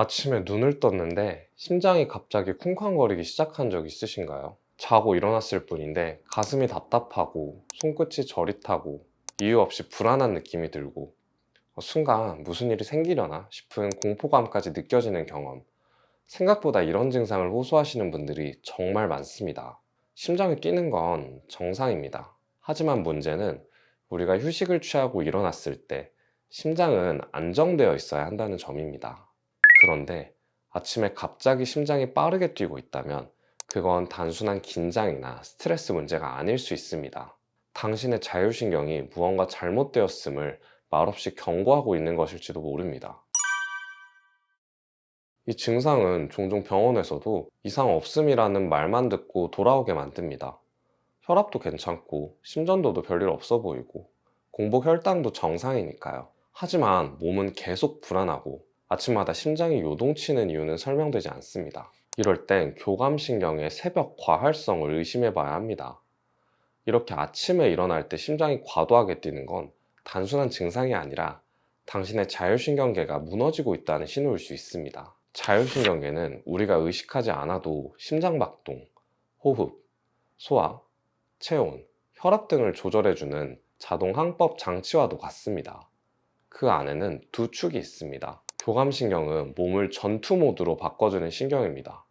아침에 눈을 떴는데 심장이 갑자기 쿵쾅거리기 시작한 적 있으신가요? 자고 일어났을 뿐인데 가슴이 답답하고 손끝이 저릿하고 이유 없이 불안한 느낌이 들고 순간 무슨 일이 생기려나 싶은 공포감까지 느껴지는 경험. 생각보다 이런 증상을 호소하시는 분들이 정말 많습니다. 심장이 뛰는 건 정상입니다. 하지만 문제는 우리가 휴식을 취하고 일어났을 때 심장은 안정되어 있어야 한다는 점입니다. 그런데 아침에 갑자기 심장이 빠르게 뛰고 있다면 그건 단순한 긴장이나 스트레스 문제가 아닐 수 있습니다. 당신의 자율신경이 무언가 잘못되었음을 말없이 경고하고 있는 것일지도 모릅니다. 이 증상은 종종 병원에서도 이상 없음이라는 말만 듣고 돌아오게 만듭니다. 혈압도 괜찮고 심전도도 별일 없어 보이고 공복 혈당도 정상이니까요. 하지만 몸은 계속 불안하고 아침마다 심장이 요동치는 이유는 설명되지 않습니다. 이럴 땐 교감신경의 새벽 과활성을 의심해 봐야 합니다. 이렇게 아침에 일어날 때 심장이 과도하게 뛰는 건 단순한 증상이 아니라 당신의 자율신경계가 무너지고 있다는 신호일 수 있습니다. 자율신경계는 우리가 의식하지 않아도 심장박동, 호흡, 소화, 체온, 혈압 등을 조절해주는 자동 항법 장치와도 같습니다. 그 안에는 두 축이 있습니다. 교감신경은 몸을 전투 모드로 바꿔주는 신경입니다.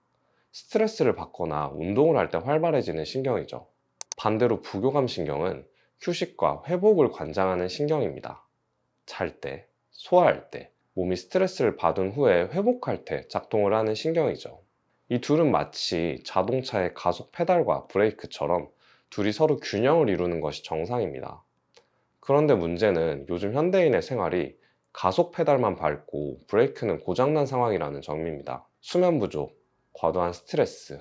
스트레스를 받거나 운동을 할 때 활발해지는 신경이죠. 반대로 부교감신경은 휴식과 회복을 관장하는 신경입니다. 잘 때, 소화할 때, 몸이 스트레스를 받은 후에 회복할 때 작동을 하는 신경이죠. 이 둘은 마치 자동차의 가속 페달과 브레이크처럼 둘이 서로 균형을 이루는 것이 정상입니다. 그런데 문제는 요즘 현대인의 생활이 가속 페달만 밟고 브레이크는 고장난 상황이라는 점입니다. 수면 부족, 과도한 스트레스,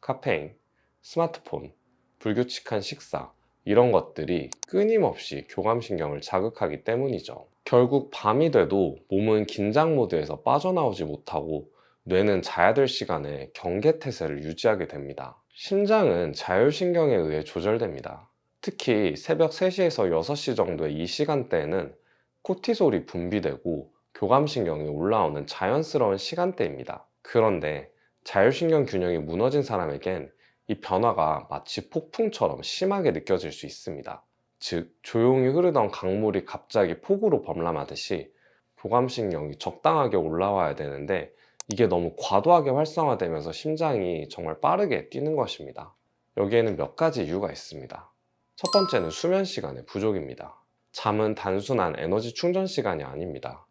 카페인, 스마트폰, 불규칙한 식사, 이런 것들이 끊임없이 교감신경을 자극하기 때문이죠. 결국 밤이 돼도 몸은 긴장 모드에서 빠져나오지 못하고 뇌는 자야 될 시간에 경계태세를 유지하게 됩니다. 심장은 자율신경에 의해 조절됩니다. 특히 새벽 3시에서 6시 정도의 이 시간대에는 코티솔이 분비되고 교감신경이 올라오는 자연스러운 시간대입니다. 그런데 자율신경 균형이 무너진 사람에겐 이 변화가 마치 폭풍처럼 심하게 느껴질 수 있습니다. 즉, 조용히 흐르던 강물이 갑자기 폭우로 범람하듯이 교감신경이 적당하게 올라와야 되는데 이게 너무 과도하게 활성화되면서 심장이 정말 빠르게 뛰는 것입니다. 여기에는 몇 가지 이유가 있습니다. 첫 번째는 수면 시간의 부족입니다. 잠은 단순한 에너지 충전 시간이 아닙니다.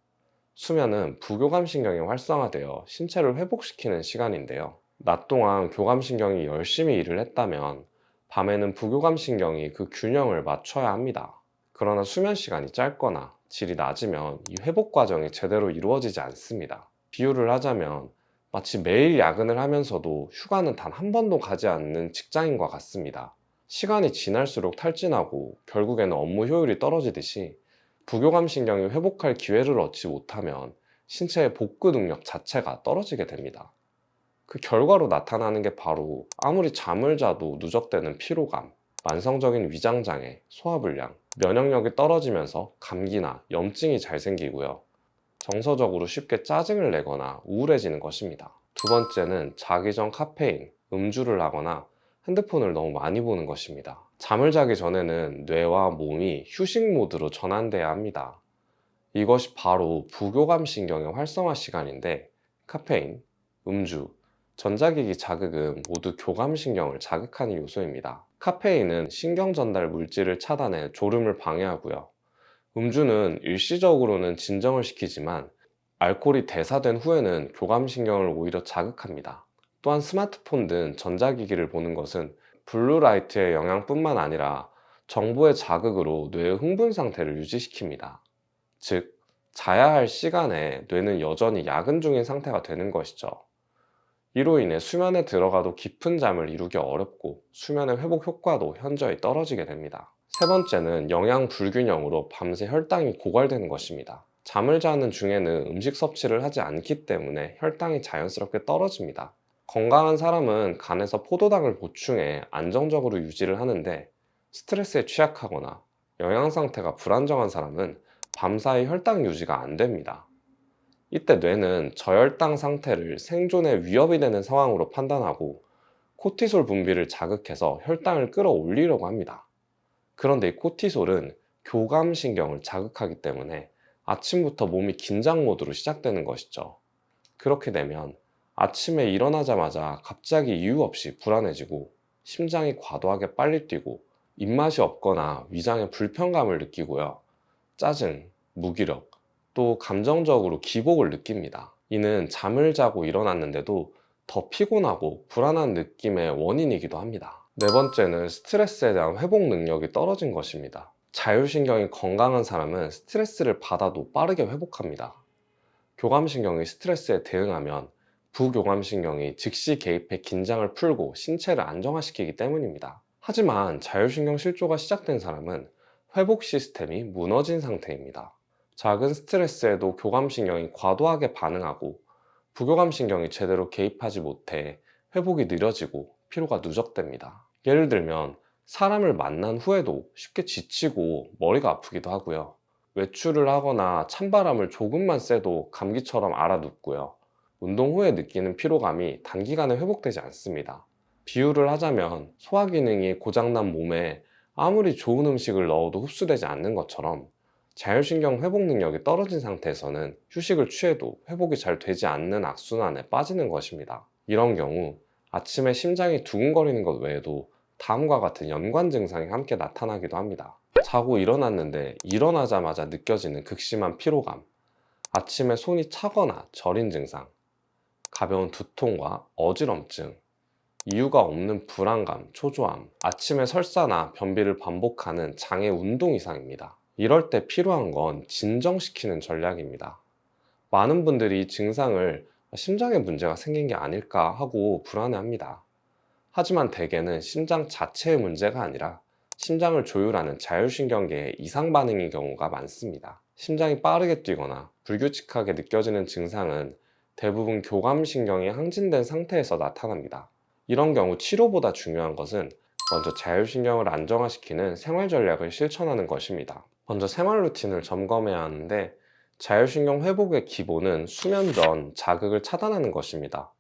수면은 부교감신경이 활성화되어 신체를 회복시키는 시간인데요. 낮 동안 교감신경이 열심히 일을 했다면 밤에는 부교감신경이 그 균형을 맞춰야 합니다. 그러나 수면 시간이 짧거나 질이 낮으면 이 회복 과정이 제대로 이루어지지 않습니다. 비유를 하자면 마치 매일 야근을 하면서도 휴가는 단 한 번도 가지 않는 직장인과 같습니다. 시간이 지날수록 탈진하고 결국에는 업무 효율이 떨어지듯이 부교감신경이 회복할 기회를 얻지 못하면 신체의 복구 능력 자체가 떨어지게 됩니다. 그 결과로 나타나는 게 바로 아무리 잠을 자도 누적되는 피로감, 만성적인 위장장애, 소화불량, 면역력이 떨어지면서 감기나 염증이 잘 생기고요. 정서적으로 쉽게 짜증을 내거나 우울해지는 것입니다. 두 번째는 자기 전 카페인, 음주를 하거나 핸드폰을 너무 많이 보는 것입니다. 잠을 자기 전에는 뇌와 몸이 휴식 모드로 전환돼야 합니다. 이것이 바로 부교감신경의 활성화 시간인데 카페인, 음주, 전자기기 자극은 모두 교감신경을 자극하는 요소입니다. 카페인은 신경 전달 물질을 차단해 졸음을 방해하고요. 음주는 일시적으로는 진정을 시키지만 알코올이 대사된 후에는 교감신경을 오히려 자극합니다. 또한 스마트폰 등 전자기기를 보는 것은 블루라이트의 영향뿐만 아니라 정보의 자극으로 뇌의 흥분 상태를 유지시킵니다. 즉, 자야 할 시간에 뇌는 여전히 야근 중인 상태가 되는 것이죠. 이로 인해 수면에 들어가도 깊은 잠을 이루기 어렵고 수면의 회복 효과도 현저히 떨어지게 됩니다. 세 번째는 영양 불균형으로 밤새 혈당이 고갈되는 것입니다. 잠을 자는 중에는 음식 섭취를 하지 않기 때문에 혈당이 자연스럽게 떨어집니다. 건강한 사람은 간에서 포도당을 보충해 안정적으로 유지를 하는데 스트레스에 취약하거나 영양 상태가 불안정한 사람은 밤사이 혈당 유지가 안 됩니다. 이때 뇌는 저혈당 상태를 생존의 위협이 되는 상황으로 판단하고 코티솔 분비를 자극해서 혈당을 끌어올리려고 합니다. 그런데 이 코티솔은 교감신경을 자극하기 때문에 아침부터 몸이 긴장 모드로 시작되는 것이죠. 그렇게 되면 아침에 일어나자마자 갑자기 이유 없이 불안해지고 심장이 과도하게 빨리 뛰고 입맛이 없거나 위장에 불편감을 느끼고요. 짜증, 무기력, 또 감정적으로 기복을 느낍니다. 이는 잠을 자고 일어났는데도 더 피곤하고 불안한 느낌의 원인이기도 합니다. 네 번째는 스트레스에 대한 회복 능력이 떨어진 것입니다. 자율신경이 건강한 사람은 스트레스를 받아도 빠르게 회복합니다. 교감신경이 스트레스에 대응하면 부교감신경이 즉시 개입해 긴장을 풀고 신체를 안정화시키기 때문입니다. 하지만 자율신경 실조가 시작된 사람은 회복 시스템이 무너진 상태입니다. 작은 스트레스에도 교감신경이 과도하게 반응하고 부교감신경이 제대로 개입하지 못해 회복이 느려지고 피로가 누적됩니다. 예를 들면 사람을 만난 후에도 쉽게 지치고 머리가 아프기도 하고요. 외출을 하거나 찬바람을 조금만 쐬도 감기처럼 알아눕고요. 운동 후에 느끼는 피로감이 단기간에 회복되지 않습니다. 비유를 하자면 소화기능이 고장난 몸에 아무리 좋은 음식을 넣어도 흡수되지 않는 것처럼 자율신경 회복 능력이 떨어진 상태에서는 휴식을 취해도 회복이 잘 되지 않는 악순환에 빠지는 것입니다. 이런 경우 아침에 심장이 두근거리는 것 외에도 다음과 같은 연관 증상이 함께 나타나기도 합니다. 자고 일어났는데 일어나자마자 느껴지는 극심한 피로감, 아침에 손이 차거나 저린 증상, 가벼운 두통과 어지럼증, 이유가 없는 불안감, 초조함, 아침에 설사나 변비를 반복하는 장애 운동 이상입니다. 이럴 때 필요한 건 진정시키는 전략입니다. 많은 분들이 이 증상을 심장에 문제가 생긴 게 아닐까 하고 불안해합니다. 하지만 대개는 심장 자체의 문제가 아니라 심장을 조율하는 자율신경계의 이상 반응인 경우가 많습니다. 심장이 빠르게 뛰거나 불규칙하게 느껴지는 증상은 대부분 교감신경이 항진된 상태에서 나타납니다. 이런 경우 치료보다 중요한 것은 먼저 자율신경을 안정화시키는 생활 전략을 실천하는 것입니다. 먼저 생활 루틴을 점검해야 하는데 자율신경 회복의 기본은 수면 전 자극을 차단하는 것입니다.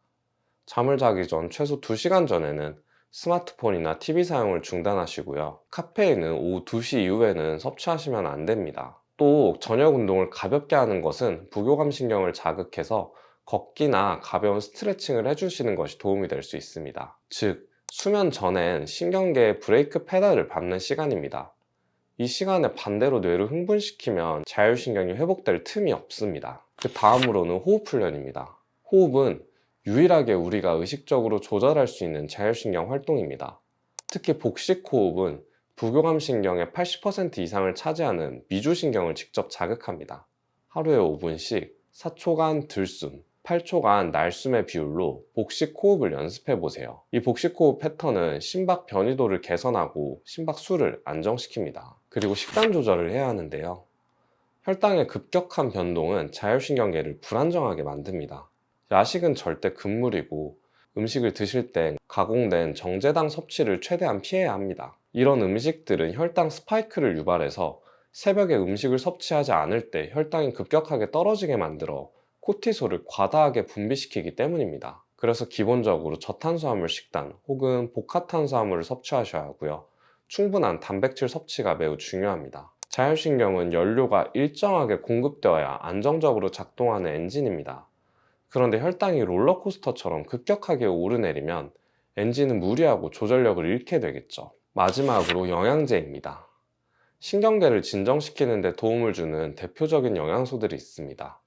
잠을 자기 전 최소 2시간 전에는 스마트폰이나 TV 사용을 중단하시고요. 카페인은 오후 2시 이후에는 섭취하시면 안 됩니다. 또 저녁 운동을 가볍게 하는 것은 부교감신경을 자극해서 걷기나 가벼운 스트레칭을 해주시는 것이 도움이 될 수 있습니다. 즉, 수면 전엔 신경계의 브레이크 페달을 밟는 시간입니다. 이 시간에 반대로 뇌를 흥분시키면 자율신경이 회복될 틈이 없습니다. 그 다음으로는 호흡 훈련입니다. 호흡은 유일하게 우리가 의식적으로 조절할 수 있는 자율신경 활동입니다. 특히 복식호흡은 부교감신경의 80% 이상을 차지하는 미주신경을 직접 자극합니다. 하루에 5분씩 4초간 들숨, 8초간 날숨의 비율로 복식호흡을 연습해 보세요. 이 복식호흡 패턴은 심박 변이도를 개선하고 심박수를 안정시킵니다. 그리고 식단 조절을 해야 하는데요. 혈당의 급격한 변동은 자율신경계를 불안정하게 만듭니다. 야식은 절대 금물이고 음식을 드실 땐 가공된 정제당 섭취를 최대한 피해야 합니다. 이런 음식들은 혈당 스파이크를 유발해서 새벽에 음식을 섭취하지 않을 때 혈당이 급격하게 떨어지게 만들어 코티솔을 과다하게 분비시키기 때문입니다. 그래서 기본적으로 저탄수화물 식단 혹은 복합탄수화물을 섭취하셔야 하고요. 충분한 단백질 섭취가 매우 중요합니다. 자율신경은 연료가 일정하게 공급되어야 안정적으로 작동하는 엔진입니다. 그런데 혈당이 롤러코스터처럼 급격하게 오르내리면 엔진은 무리하고 조절력을 잃게 되겠죠. 마지막으로 영양제입니다. 신경계를 진정시키는 데 도움을 주는 대표적인 영양소들이 있습니다.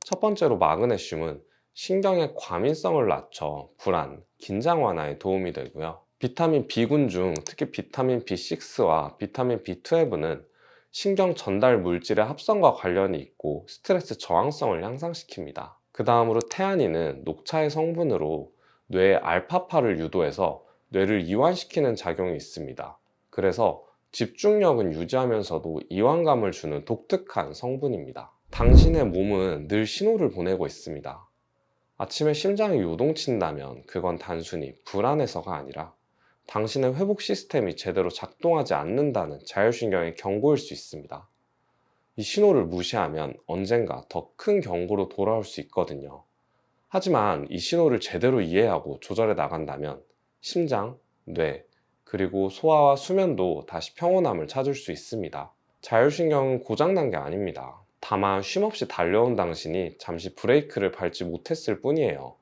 첫 번째로 마그네슘은 신경의 과민성을 낮춰 불안, 긴장 완화에 도움이 되고요. 비타민 B군 중 특히 비타민 B6와 비타민 B12는 신경 전달 물질의 합성과 관련이 있고 스트레스 저항성을 향상시킵니다. 그 다음으로 태아닌은 녹차의 성분으로 뇌의 알파파를 유도해서 뇌를 이완시키는 작용이 있습니다. 그래서 집중력은 유지하면서도 이완감을 주는 독특한 성분입니다. 당신의 몸은 늘 신호를 보내고 있습니다. 아침에 심장이 요동친다면 그건 단순히 불안해서가 아니라 당신의 회복 시스템이 제대로 작동하지 않는다는 자율신경의 경고일 수 있습니다. 이 신호를 무시하면 언젠가 더 큰 경고로 돌아올 수 있거든요. 하지만 이 신호를 제대로 이해하고 조절해 나간다면 심장, 뇌, 그리고 소화와 수면도 다시 평온함을 찾을 수 있습니다. 자율신경은 고장난 게 아닙니다. 다만 쉼없이 달려온 당신이 잠시 브레이크를 밟지 못했을 뿐이에요.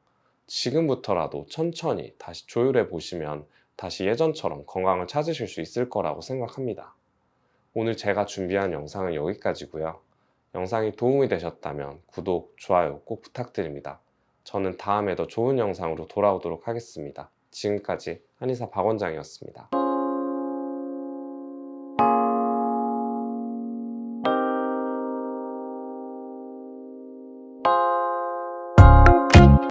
지금부터라도 천천히 다시 조율해 보시면 다시 예전처럼 건강을 찾으실 수 있을 거라고 생각합니다. 오늘 제가 준비한 영상은 여기까지고요. 영상이 도움이 되셨다면 구독, 좋아요 꼭 부탁드립니다. 저는 다음에 더 좋은 영상으로 돌아오도록 하겠습니다. 지금까지 한의사 박원장이었습니다.